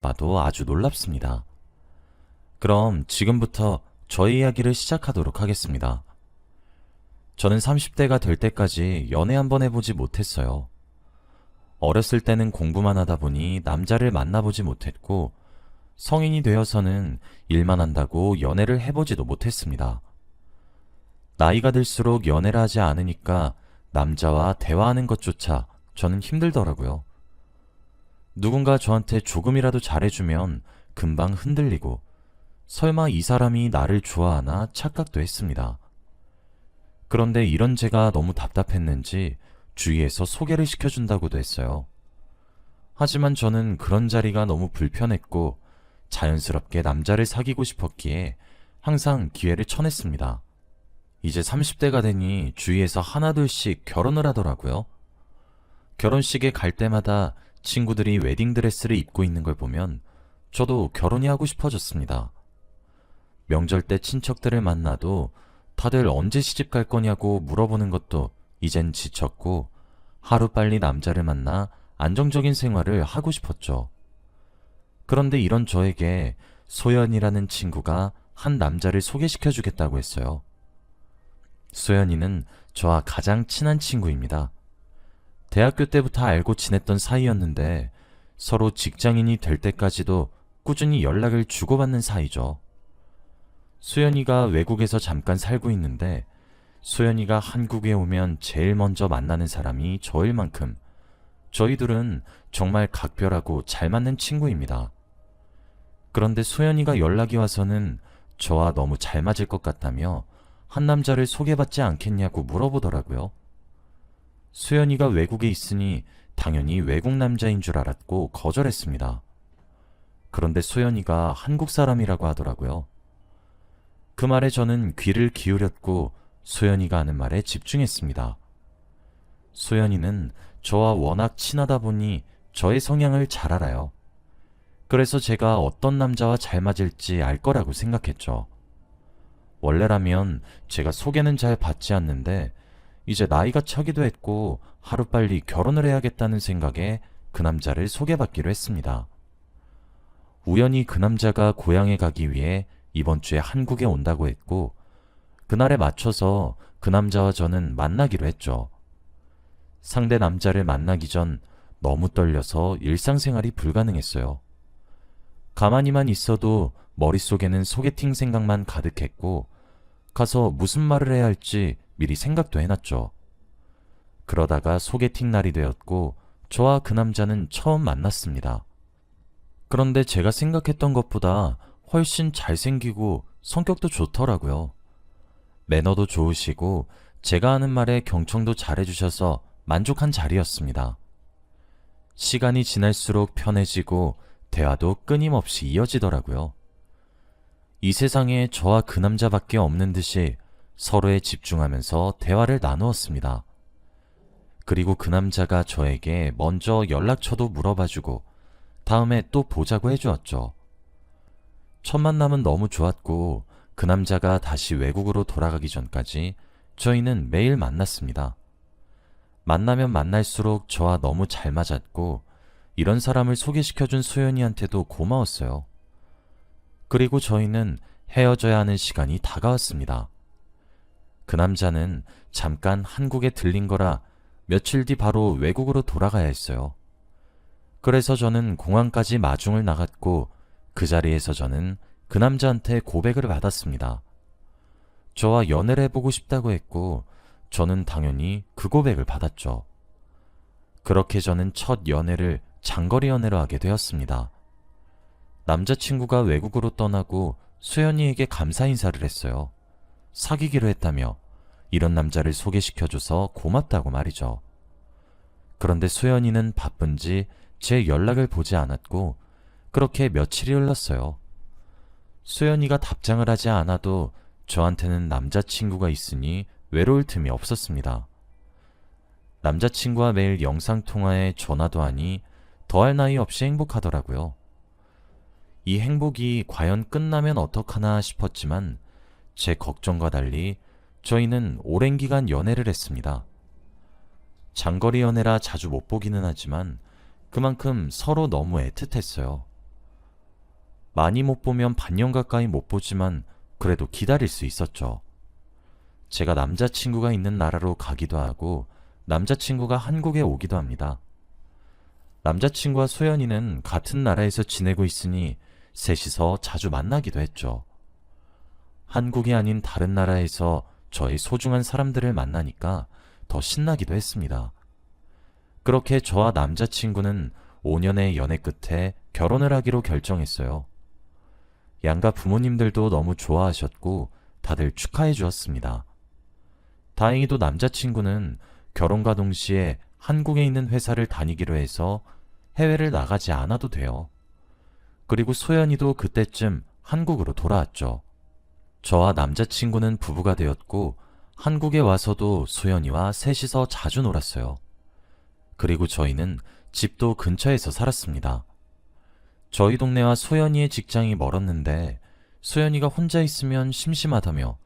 봐도 아주 놀랍습니다. 그럼 지금부터 저의 이야기를 시작하도록 하겠습니다. 저는 30대가 될 때까지 연애 한번 해보지 못했어요. 어렸을 때는 공부만 하다 보니 남자를 만나보지 못했고, 성인이 되어서는 일만 한다고 연애를 해보지도 못했습니다. 나이가 들수록 연애를 하지 않으니까 남자와 대화하는 것조차 저는 힘들더라고요. 누군가 저한테 조금이라도 잘해주면 금방 흔들리고, 설마 이 사람이 나를 좋아하나 착각도 했습니다. 그런데 이런 제가 너무 답답했는지 주위에서 소개를 시켜준다고도 했어요. 하지만 저는 그런 자리가 너무 불편했고 자연스럽게 남자를 사귀고 싶었기에 항상 기회를 쳐냈습니다. 이제 30대가 되니 주위에서 하나둘씩 결혼을 하더라고요. 결혼식에 갈 때마다 친구들이 웨딩드레스를 입고 있는 걸 보면 저도 결혼이 하고 싶어졌습니다. 명절 때 친척들을 만나도 다들 언제 시집 갈 거냐고 물어보는 것도 이젠 지쳤고, 하루빨리 남자를 만나 안정적인 생활을 하고 싶었죠. 그런데 이런 저에게 소연이라는 친구가 한 남자를 소개시켜 주겠다고 했어요. 소연이는 저와 가장 친한 친구입니다. 대학교 때부터 알고 지냈던 사이였는데 서로 직장인이 될 때까지도 꾸준히 연락을 주고받는 사이죠. 소연이가 외국에서 잠깐 살고 있는데 소연이가 한국에 오면 제일 먼저 만나는 사람이 저일 만큼 저희 둘은 정말 각별하고 잘 맞는 친구입니다. 그런데 소연이가 연락이 와서는 저와 너무 잘 맞을 것 같다며 한 남자를 소개받지 않겠냐고 물어보더라고요. 소연이가 외국에 있으니 당연히 외국 남자인 줄 알았고 거절했습니다. 그런데 소연이가 한국 사람이라고 하더라고요. 그 말에 저는 귀를 기울였고 소연이가 하는 말에 집중했습니다. 소연이는 저와 워낙 친하다 보니 저의 성향을 잘 알아요. 그래서 제가 어떤 남자와 잘 맞을지 알 거라고 생각했죠. 원래라면 제가 소개는 잘 받지 않는데 이제 나이가 차기도 했고 하루빨리 결혼을 해야겠다는 생각에 그 남자를 소개받기로 했습니다. 우연히 그 남자가 고향에 가기 위해 이번 주에 한국에 온다고 했고, 그날에 맞춰서 그 남자와 저는 만나기로 했죠. 상대 남자를 만나기 전 너무 떨려서 일상생활이 불가능했어요. 가만히만 있어도 머릿속에는 소개팅 생각만 가득했고, 가서 무슨 말을 해야 할지 미리 생각도 해놨죠. 그러다가 소개팅 날이 되었고, 저와 그 남자는 처음 만났습니다. 그런데 제가 생각했던 것보다 훨씬 잘생기고 성격도 좋더라고요. 매너도 좋으시고 제가 하는 말에 경청도 잘해주셔서 만족한 자리였습니다. 시간이 지날수록 편해지고 대화도 끊임없이 이어지더라고요. 이 세상에 저와 그 남자밖에 없는 듯이 서로에 집중하면서 대화를 나누었습니다. 그리고 그 남자가 저에게 먼저 연락처도 물어봐주고 다음에 또 보자고 해주었죠. 첫 만남은 너무 좋았고 그 남자가 다시 외국으로 돌아가기 전까지 저희는 매일 만났습니다. 만나면 만날수록 저와 너무 잘 맞았고 이런 사람을 소개시켜준 소연이한테도 고마웠어요. 그리고 저희는 헤어져야 하는 시간이 다가왔습니다. 그 남자는 잠깐 한국에 들린 거라 며칠 뒤 바로 외국으로 돌아가야 했어요. 그래서 저는 공항까지 마중을 나갔고 그 자리에서 저는 그 남자한테 고백을 받았습니다. 저와 연애를 해보고 싶다고 했고 저는 당연히 그 고백을 받았죠. 그렇게 저는 첫 연애를 장거리 연애로 하게 되었습니다. 남자친구가 외국으로 떠나고 소연이에게 감사 인사를 했어요. 사귀기로 했다며 이런 남자를 소개시켜줘서 고맙다고 말이죠. 그런데 소연이는 바쁜지 제 연락을 보지 않았고 그렇게 며칠이 흘렀어요. 소연이가 답장을 하지 않아도 저한테는 남자친구가 있으니 외로울 틈이 없었습니다. 남자친구와 매일 영상통화에 전화도 하니 더할 나위 없이 행복하더라고요. 이 행복이 과연 끝나면 어떡하나 싶었지만 제 걱정과 달리 저희는 오랜 기간 연애를 했습니다. 장거리 연애라 자주 못 보기는 하지만 그만큼 서로 너무 애틋했어요. 많이 못 보면 반년 가까이 못 보지만 그래도 기다릴 수 있었죠. 제가 남자친구가 있는 나라로 가기도 하고 남자친구가 한국에 오기도 합니다. 남자친구와 소연이는 같은 나라에서 지내고 있으니 셋이서 자주 만나기도 했죠. 한국이 아닌 다른 나라에서 저의 소중한 사람들을 만나니까 더 신나기도 했습니다. 그렇게 저와 남자친구는 5년의 연애 끝에 결혼을 하기로 결정했어요. 양가 부모님들도 너무 좋아하셨고 다들 축하해 주었습니다. 다행히도 남자친구는 결혼과 동시에 한국에 있는 회사를 다니기로 해서 해외를 나가지 않아도 돼요. 그리고 소연이도 그때쯤 한국으로 돌아왔죠. 저와 남자친구는 부부가 되었고 한국에 와서도 소연이와 셋이서 자주 놀았어요. 그리고 저희는 집도 근처에서 살았습니다. 저희 동네와 소연이의 직장이 멀었는데 소연이가 혼자 있으면 심심하다며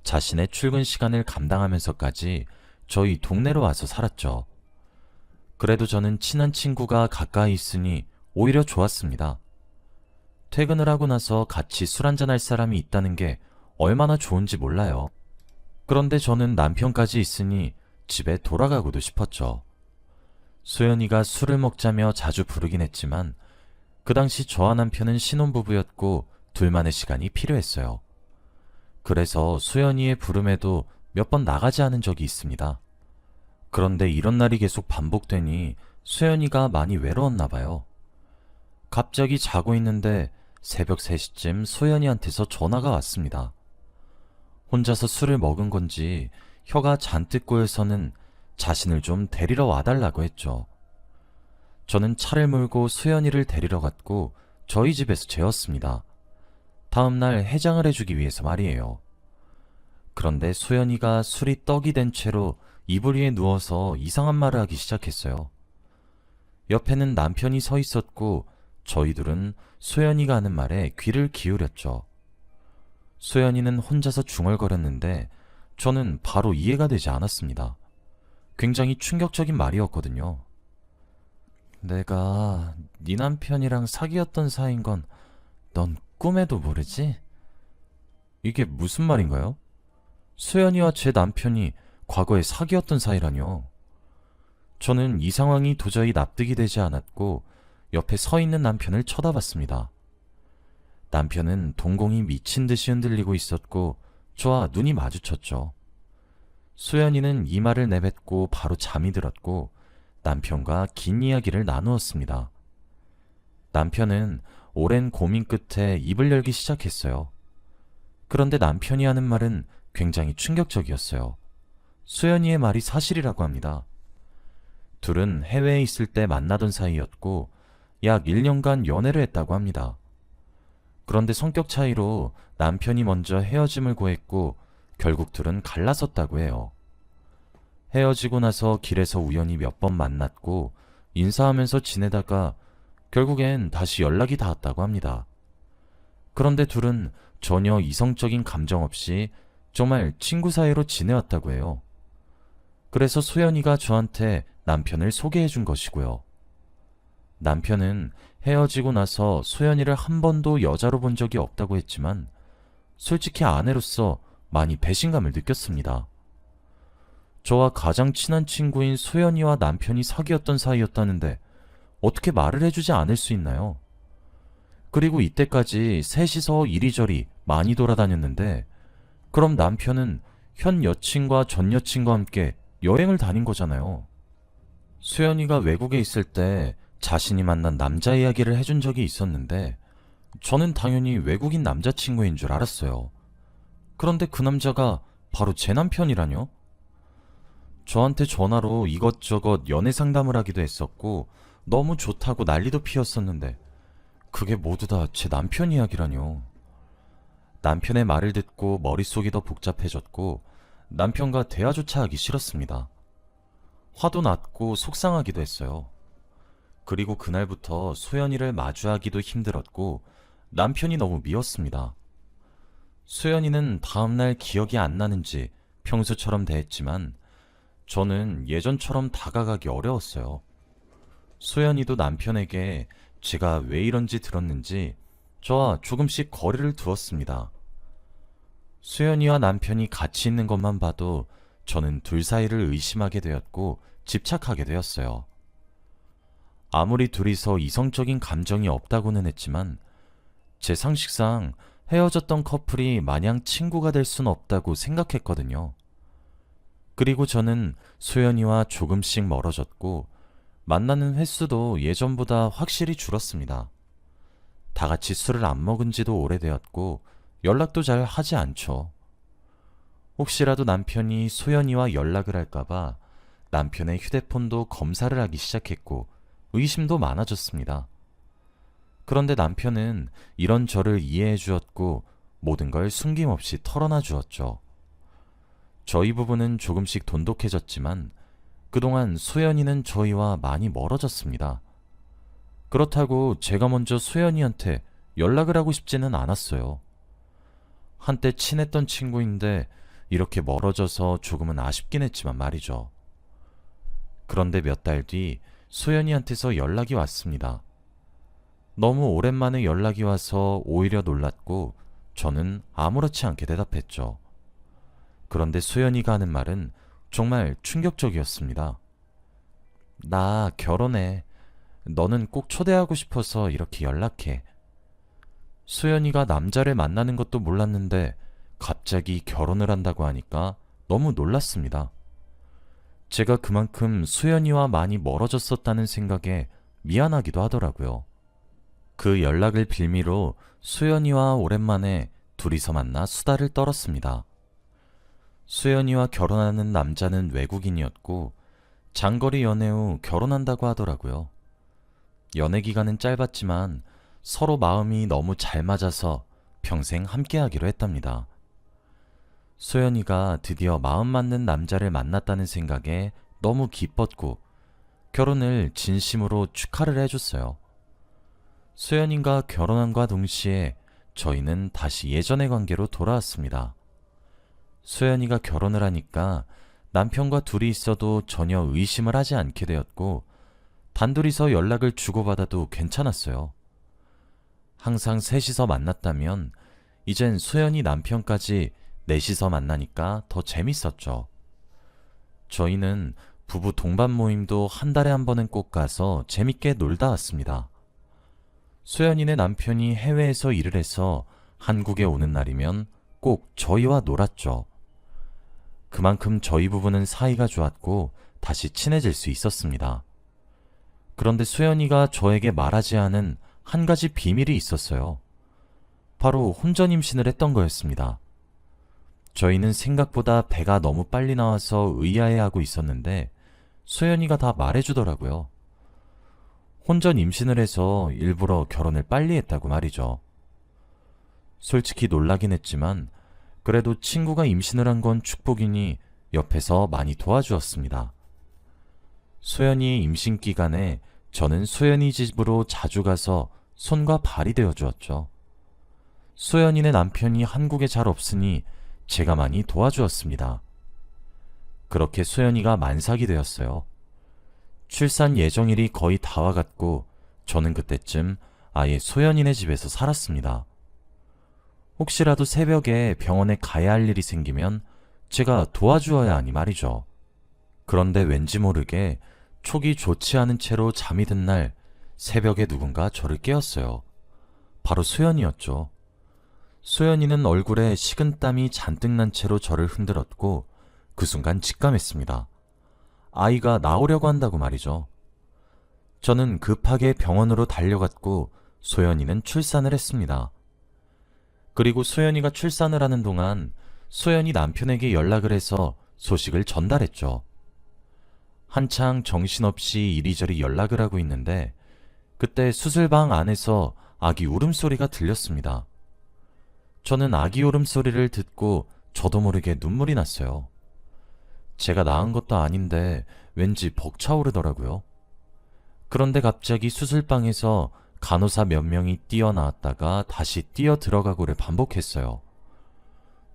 자신의 출근 시간을 감당하면서까지 저희 동네로 와서 살았죠. 그래도 저는 친한 친구가 가까이 있으니 오히려 좋았습니다. 퇴근을 하고 나서 같이 술 한잔할 사람이 있다는 게 얼마나 좋은지 몰라요. 그런데 저는 남편까지 있으니 집에 돌아가고도 싶었죠. 소연이가 술을 먹자며 자주 부르긴 했지만 그 당시 저와 남편은 신혼부부였고 둘만의 시간이 필요했어요. 그래서 소연이의 부름에도 몇 번 나가지 않은 적이 있습니다. 그런데 이런 날이 계속 반복되니 소연이가 많이 외로웠나 봐요. 갑자기 자고 있는데 새벽 3시쯤 소연이한테서 전화가 왔습니다. 혼자서 술을 먹은 건지 혀가 잔뜩 꼬여서는 자신을 좀 데리러 와달라고 했죠. 저는 차를 몰고 소연이를 데리러 갔고 저희 집에서 재웠습니다. 다음날 해장을 해주기 위해서 말이에요. 그런데 소연이가 술이 떡이 된 채로 이불 위에 누워서 이상한 말을 하기 시작했어요. 옆에는 남편이 서 있었고 저희 둘은 소연이가 하는 말에 귀를 기울였죠. 소연이는 혼자서 중얼거렸는데 저는 바로 이해가 되지 않았습니다. 굉장히 충격적인 말이었거든요. 내가 네 남편이랑 사귀었던 사이인 건 넌 꿈에도 모르지? 이게 무슨 말인가요? 소연이와 제 남편이 과거에 사귀었던 사이라뇨. 저는 이 상황이 도저히 납득이 되지 않았고 옆에 서 있는 남편을 쳐다봤습니다. 남편은 동공이 미친 듯이 흔들리고 있었고 저와 눈이 마주쳤죠. 소연이는 이 말을 내뱉고 바로 잠이 들었고 남편과 긴 이야기를 나누었습니다. 남편은 오랜 고민 끝에 입을 열기 시작했어요. 그런데 남편이 하는 말은 굉장히 충격적이었어요. 소연이의 말이 사실이라고 합니다. 둘은 해외에 있을 때 만나던 사이였고 약 1년간 연애를 했다고 합니다. 그런데 성격 차이로 남편이 먼저 헤어짐을 고했고 결국 둘은 갈라섰다고 해요. 헤어지고 나서 길에서 우연히 몇 번 만났고 인사하면서 지내다가 결국엔 다시 연락이 닿았다고 합니다. 그런데 둘은 전혀 이성적인 감정 없이 정말 친구 사이로 지내왔다고 해요. 그래서 소연이가 저한테 남편을 소개해 준 것이고요. 남편은 헤어지고 나서 소연이를 한 번도 여자로 본 적이 없다고 했지만 솔직히 아내로서 많이 배신감을 느꼈습니다. 저와 가장 친한 친구인 소연이와 남편이 사귀었던 사이였다는데 어떻게 말을 해주지 않을 수 있나요? 그리고 이때까지 셋이서 이리저리 많이 돌아다녔는데 그럼 남편은 현 여친과 전 여친과 함께 여행을 다닌 거잖아요. 소연이가 외국에 있을 때 자신이 만난 남자 이야기를 해준 적이 있었는데 저는 당연히 외국인 남자친구인 줄 알았어요. 그런데 그 남자가 바로 제 남편이라뇨? 저한테 전화로 이것저것 연애 상담을 하기도 했었고 너무 좋다고 난리도 피웠었는데 그게 모두 다 제 남편 이야기라뇨. 남편의 말을 듣고 머릿속이 더 복잡해졌고 남편과 대화조차 하기 싫었습니다. 화도 났고 속상하기도 했어요. 그리고 그날부터 소연이를 마주하기도 힘들었고 남편이 너무 미웠습니다. 소연이는 다음날 기억이 안 나는지 평소처럼 대했지만 저는 예전처럼 다가가기 어려웠어요. 소연이도 남편에게 제가 왜 이런지 들었는지 저와 조금씩 거리를 두었습니다. 수연이와 남편이 같이 있는 것만 봐도 저는 둘 사이를 의심하게 되었고 집착하게 되었어요. 아무리 둘이서 이성적인 감정이 없다고는 했지만 제 상식상 헤어졌던 커플이 마냥 친구가 될 순 없다고 생각했거든요. 그리고 저는 소연이와 조금씩 멀어졌고 만나는 횟수도 예전보다 확실히 줄었습니다. 다 같이 술을 안 먹은 지도 오래되었고 연락도 잘 하지 않죠. 혹시라도 남편이 소연이와 연락을 할까봐 남편의 휴대폰도 검사를 하기 시작했고 의심도 많아졌습니다. 그런데 남편은 이런 저를 이해해 주었고 모든 걸 숨김없이 털어놔 주었죠. 저희 부부는 조금씩 돈독해졌지만 그동안 소연이는 저희와 많이 멀어졌습니다. 그렇다고 제가 먼저 소연이한테 연락을 하고 싶지는 않았어요. 한때 친했던 친구인데 이렇게 멀어져서 조금은 아쉽긴 했지만 말이죠. 그런데 몇 달 뒤 소연이한테서 연락이 왔습니다. 너무 오랜만에 연락이 와서 오히려 놀랐고 저는 아무렇지 않게 대답했죠. 그런데 소연이가 하는 말은 정말 충격적이었습니다. 나 결혼해. 너는 꼭 초대하고 싶어서 이렇게 연락해. 소연이가 남자를 만나는 것도 몰랐는데 갑자기 결혼을 한다고 하니까 너무 놀랐습니다. 제가 그만큼 소연이와 많이 멀어졌었다는 생각에 미안하기도 하더라고요. 그 연락을 빌미로 소연이와 오랜만에 둘이서 만나 수다를 떨었습니다. 소연이와 결혼하는 남자는 외국인이었고 장거리 연애 후 결혼한다고 하더라고요. 연애 기간은 짧았지만 서로 마음이 너무 잘 맞아서 평생 함께하기로 했답니다. 소연이가 드디어 마음 맞는 남자를 만났다는 생각에 너무 기뻤고 결혼을 진심으로 축하를 해줬어요. 소연이가 결혼함과 동시에 저희는 다시 예전의 관계로 돌아왔습니다. 소연이가 결혼을 하니까 남편과 둘이 있어도 전혀 의심을 하지 않게 되었고 단둘이서 연락을 주고받아도 괜찮았어요. 항상 셋이서 만났다면 이젠 소연이 남편까지 넷이서 만나니까 더 재밌었죠. 저희는 부부 동반 모임도 한 달에 한 번은 꼭 가서 재밌게 놀다 왔습니다. 소연이네 남편이 해외에서 일을 해서 한국에 오는 날이면 꼭 저희와 놀았죠. 그만큼 저희 부부는 사이가 좋았고 다시 친해질 수 있었습니다. 그런데 소연이가 저에게 말하지 않은 한 가지 비밀이 있었어요. 바로 혼전 임신을 했던 거였습니다. 저희는 생각보다 배가 너무 빨리 나와서 의아해하고 있었는데 소연이가 다 말해주더라고요. 혼전 임신을 해서 일부러 결혼을 빨리 했다고 말이죠. 솔직히 놀라긴 했지만 그래도 친구가 임신을 한 건 축복이니 옆에서 많이 도와주었습니다. 소연이의 임신 기간에 저는 소연이 집으로 자주 가서 손과 발이 되어 주었죠. 소연이네 남편이 한국에 잘 없으니 제가 많이 도와주었습니다. 그렇게 소연이가 만삭이 되었어요. 출산 예정일이 거의 다 와갔고 저는 그때쯤 아예 소연이네 집에서 살았습니다. 혹시라도 새벽에 병원에 가야 할 일이 생기면 제가 도와주어야 하니 말이죠. 그런데 왠지 모르게 촉이 좋지 않은 채로 잠이 든 날 새벽에 누군가 저를 깨웠어요. 바로 소연이었죠. 소연이는 얼굴에 식은땀이 잔뜩 난 채로 저를 흔들었고 그 순간 직감했습니다. 아이가 나오려고 한다고 말이죠. 저는 급하게 병원으로 달려갔고 소연이는 출산을 했습니다. 그리고 소연이가 출산을 하는 동안 소연이 남편에게 연락을 해서 소식을 전달했죠. 한창 정신없이 이리저리 연락을 하고 있는데 그때 수술방 안에서 아기 울음소리가 들렸습니다. 저는 아기 울음소리를 듣고 저도 모르게 눈물이 났어요. 제가 낳은 것도 아닌데 왠지 벅차오르더라고요. 그런데 갑자기 수술방에서 간호사 몇 명이 뛰어나왔다가 다시 뛰어 들어가고를 반복했어요.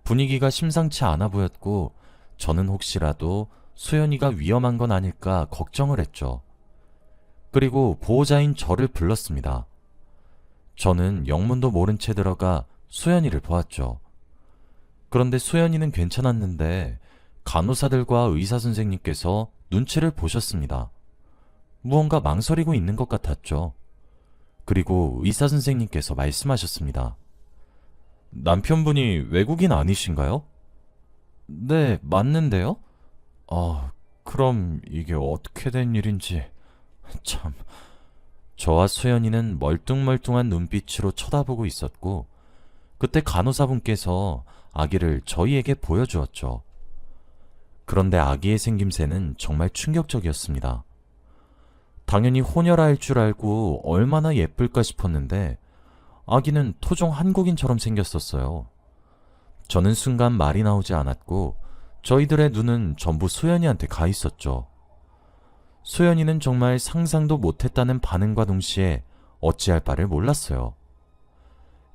분위기가 심상치 않아 보였고 저는 혹시라도 소연이가 위험한 건 아닐까 걱정을 했죠. 그리고 보호자인 저를 불렀습니다. 저는 영문도 모른 채 들어가 수연이를 보았죠. 그런데 수연이는 괜찮았는데 간호사들과 의사 선생님께서 눈치를 보셨습니다. 무언가 망설이고 있는 것 같았죠. 그리고 의사 선생님께서 말씀하셨습니다. 남편분이 외국인 아니신가요? 네, 맞는데요? 그럼 이게 어떻게 된 일인지... 참... 저와 수연이는 멀뚱멀뚱한 눈빛으로 쳐다보고 있었고, 그때 간호사분께서 아기를 저희에게 보여주었죠. 그런데 아기의 생김새는 정말 충격적이었습니다. 당연히 혼혈아일 줄 알고 얼마나 예쁠까 싶었는데 아기는 토종 한국인처럼 생겼었어요. 저는 순간 말이 나오지 않았고 저희들의 눈은 전부 소연이한테 가 있었죠. 소연이는 정말 상상도 못했다는 반응과 동시에 어찌할 바를 몰랐어요.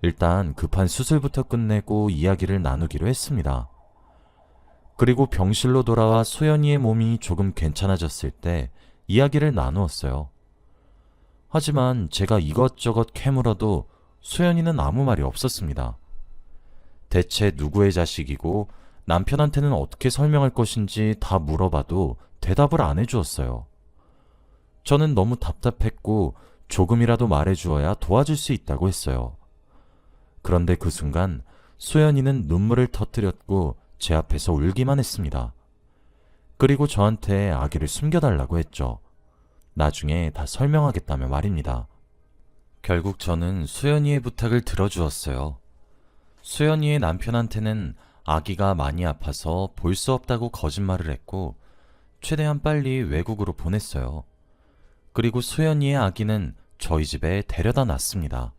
일단 급한 수술부터 끝내고 이야기를 나누기로 했습니다. 그리고 병실로 돌아와 소연이의 몸이 조금 괜찮아졌을 때 이야기를 나누었어요. 하지만 제가 이것저것 캐물어도 소연이는 아무 말이 없었습니다. 대체 누구의 자식이고 남편한테는 어떻게 설명할 것인지 다 물어봐도 대답을 안 해주었어요. 저는 너무 답답했고 조금이라도 말해주어야 도와줄 수 있다고 했어요. 그런데 그 순간 소연이는 눈물을 터뜨렸고 제 앞에서 울기만 했습니다. 그리고 저한테 아기를 숨겨달라고 했죠. 나중에 다 설명하겠다며 말입니다. 결국 저는 수연이의 부탁을 들어주었어요. 수연이의 남편한테는 아기가 많이 아파서 볼 수 없다고 거짓말을 했고 최대한 빨리 외국으로 보냈어요. 그리고 수연이의 아기는 저희 집에 데려다 놨습니다.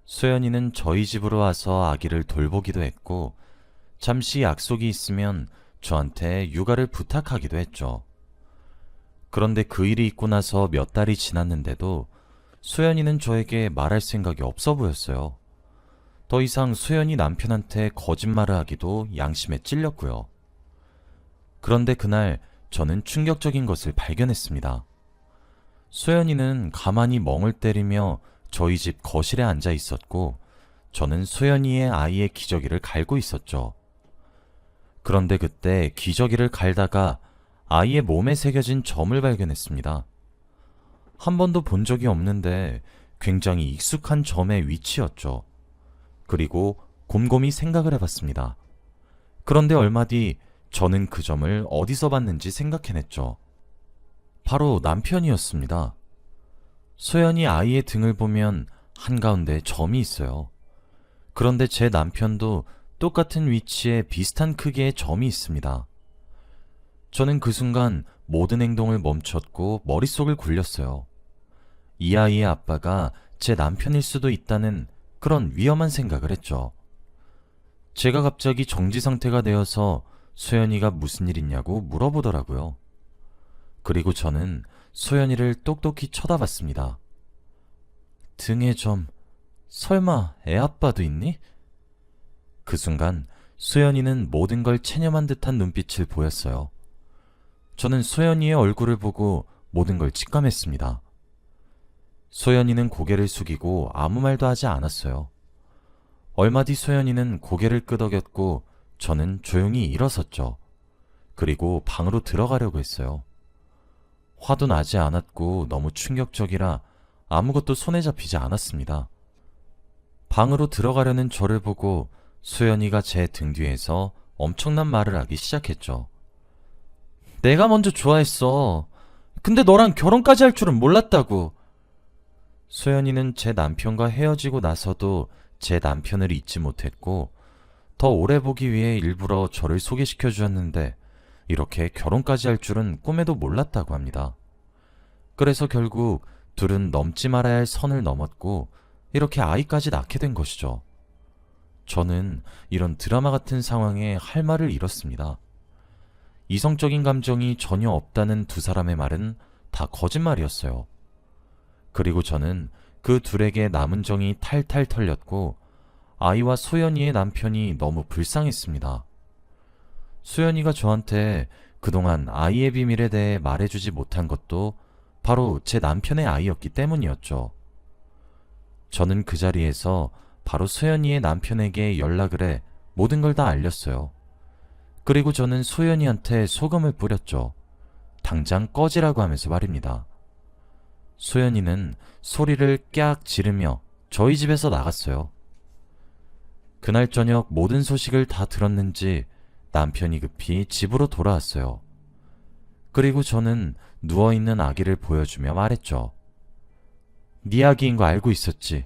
수연이는 저희 집으로 와서 아기를 돌보기도 했고 잠시 약속이 있으면 저한테 육아를 부탁하기도 했죠. 그런데 그 일이 있고 나서 몇 달이 지났는데도 수연이는 저에게 말할 생각이 없어 보였어요. 더 이상 수연이 남편한테 거짓말을 하기도 양심에 찔렸고요. 그런데 그날 저는 충격적인 것을 발견했습니다. 수연이는 가만히 멍을 때리며 저희 집 거실에 앉아 있었고 저는 수연이의 아이의 기저귀를 갈고 있었죠. 그런데 그때 기저귀를 갈다가 아이의 몸에 새겨진 점을 발견했습니다. 한 번도 본 적이 없는데 굉장히 익숙한 점의 위치였죠. 그리고 곰곰이 생각을 해봤습니다. 그런데 얼마 뒤 저는 그 점을 어디서 봤는지 생각해냈죠. 바로 남편이었습니다. 소연이 아이의 등을 보면 한가운데 점이 있어요. 그런데 제 남편도 똑같은 위치에 비슷한 크기의 점이 있습니다. 저는 그 순간 모든 행동을 멈췄고 머릿속을 굴렸어요. 이 아이의 아빠가 제 남편일 수도 있다는 그런 위험한 생각을 했죠. 제가 갑자기 정지 상태가 되어서 소연이가 무슨 일 있냐고 물어보더라고요. 그리고 저는 소연이를 똑똑히 쳐다봤습니다. 등에 점, 설마 애 아빠도 있니? 그 순간 소연이는 모든 걸 체념한 듯한 눈빛을 보였어요. 저는 소연이의 얼굴을 보고 모든 걸 직감했습니다. 소연이는 고개를 숙이고 아무 말도 하지 않았어요. 얼마 뒤 소연이는 고개를 끄덕였고 저는 조용히 일어섰죠. 그리고 방으로 들어가려고 했어요. 화도 나지 않았고 너무 충격적이라 아무것도 손에 잡히지 않았습니다. 방으로 들어가려는 저를 보고 소연이가 제 등 뒤에서 엄청난 말을 하기 시작했죠. 내가 먼저 좋아했어. 근데 너랑 결혼까지 할 줄은 몰랐다고. 소연이는 제 남편과 헤어지고 나서도 제 남편을 잊지 못했고 더 오래 보기 위해 일부러 저를 소개시켜 주었는데 이렇게 결혼까지 할 줄은 꿈에도 몰랐다고 합니다. 그래서 결국 둘은 넘지 말아야 할 선을 넘었고 이렇게 아이까지 낳게 된 것이죠. 저는 이런 드라마 같은 상황에 할 말을 잃었습니다. 이성적인 감정이 전혀 없다는 두 사람의 말은 다 거짓말이었어요. 그리고 저는 그 둘에게 남은 정이 탈탈 털렸고 아이와 소연이의 남편이 너무 불쌍했습니다. 소연이가 저한테 그동안 아이의 비밀에 대해 말해주지 못한 것도 바로 제 남편의 아이였기 때문이었죠. 저는 그 자리에서 바로 소연이의 남편에게 연락을 해 모든 걸 다 알렸어요. 그리고 저는 소연이한테 소금을 뿌렸죠. 당장 꺼지라고 하면서 말입니다. 소연이는 소리를 깍 지르며 저희 집에서 나갔어요. 그날 저녁 모든 소식을 다 들었는지 남편이 급히 집으로 돌아왔어요. 그리고 저는 누워있는 아기를 보여주며 말했죠. 네 아기인 거 알고 있었지?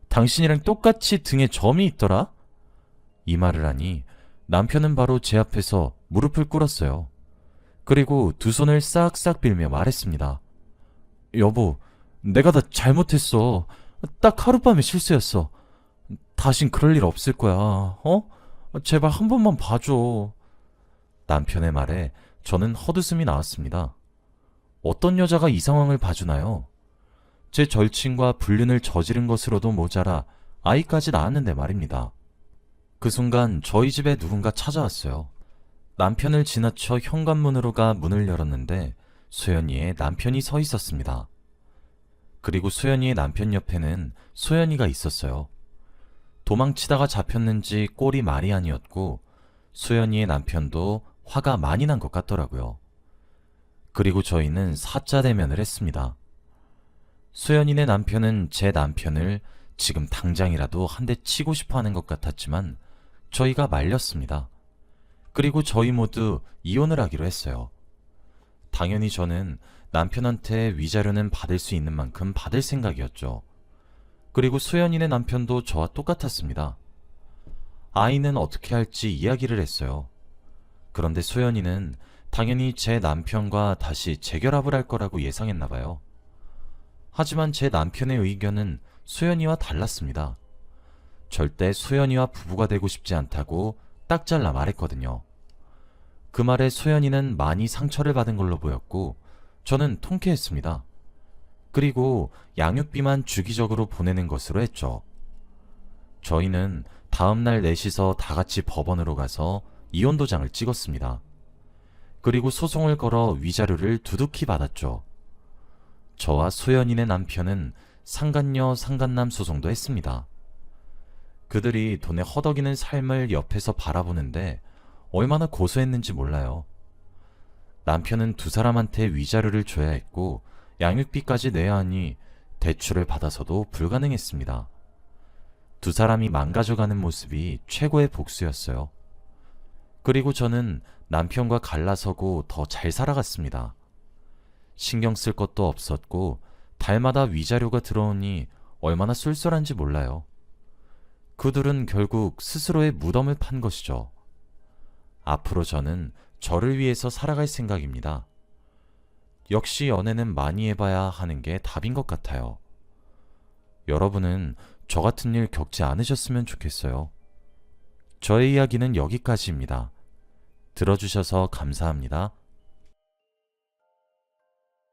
당신이랑 똑같이 등에 점이 있더라? 이 말을 하니 남편은 바로 제 앞에서 무릎을 꿇었어요. 그리고 두 손을 싹싹 빌며 말했습니다. 여보, 내가 다 잘못했어. 딱 하룻밤의 실수였어. 다신 그럴 일 없을 거야. 어? 제발 한 번만 봐줘. 남편의 말에 저는 헛웃음이 나왔습니다. 어떤 여자가 이 상황을 봐주나요? 제 절친과 불륜을 저지른 것으로도 모자라 아이까지 낳았는데 말입니다. 그 순간 저희 집에 누군가 찾아왔어요. 남편을 지나쳐 현관문으로 가 문을 열었는데 소연이의 남편이 서 있었습니다. 그리고 소연이의 남편 옆에는 소연이가 있었어요. 도망치다가 잡혔는지 꼴이 말이 아니었고 소연이의 남편도 화가 많이 난 것 같더라고요. 그리고 저희는 사자 대면을 했습니다. 소연이네 남편은 제 남편을 지금 당장이라도 한 대 치고 싶어 하는 것 같았지만 저희가 말렸습니다. 그리고 저희 모두 이혼을 하기로 했어요. 당연히 저는 남편한테 위자료는 받을 수 있는 만큼 받을 생각이었죠. 그리고 소연이네 남편도 저와 똑같았습니다. 아이는 어떻게 할지 이야기를 했어요. 그런데 소연이는 당연히 제 남편과 다시 재결합을 할 거라고 예상했나 봐요. 하지만 제 남편의 의견은 소연이와 달랐습니다. 절대 소연이와 부부가 되고 싶지 않다고 딱 잘라 말했거든요. 그 말에 소연이는 많이 상처를 받은 걸로 보였고 저는 통쾌했습니다. 그리고 양육비만 주기적으로 보내는 것으로 했죠. 저희는 다음날 넷이서 다 같이 법원으로 가서 이혼 도장을 찍었습니다. 그리고 소송을 걸어 위자료를 두둑히 받았죠. 저와 소연이네 남편은 상간녀 상간남 소송도 했습니다. 그들이 돈에 허덕이는 삶을 옆에서 바라보는데 얼마나 고소했는지 몰라요. 남편은 두 사람한테 위자료를 줘야 했고 양육비까지 내야 하니 대출을 받아서도 불가능했습니다. 두 사람이 망가져가는 모습이 최고의 복수였어요. 그리고 저는 남편과 갈라서고 더 잘 살아갔습니다. 신경 쓸 것도 없었고 달마다 위자료가 들어오니 얼마나 쏠쏠한지 몰라요. 그들은 결국 스스로의 무덤을 판 것이죠. 앞으로 저는 저를 위해서 살아갈 생각입니다. 역시 연애는 많이 해봐야 하는 게 답인 것 같아요. 여러분은 저 같은 일 겪지 않으셨으면 좋겠어요. 저의 이야기는 여기까지입니다. 들어주셔서 감사합니다.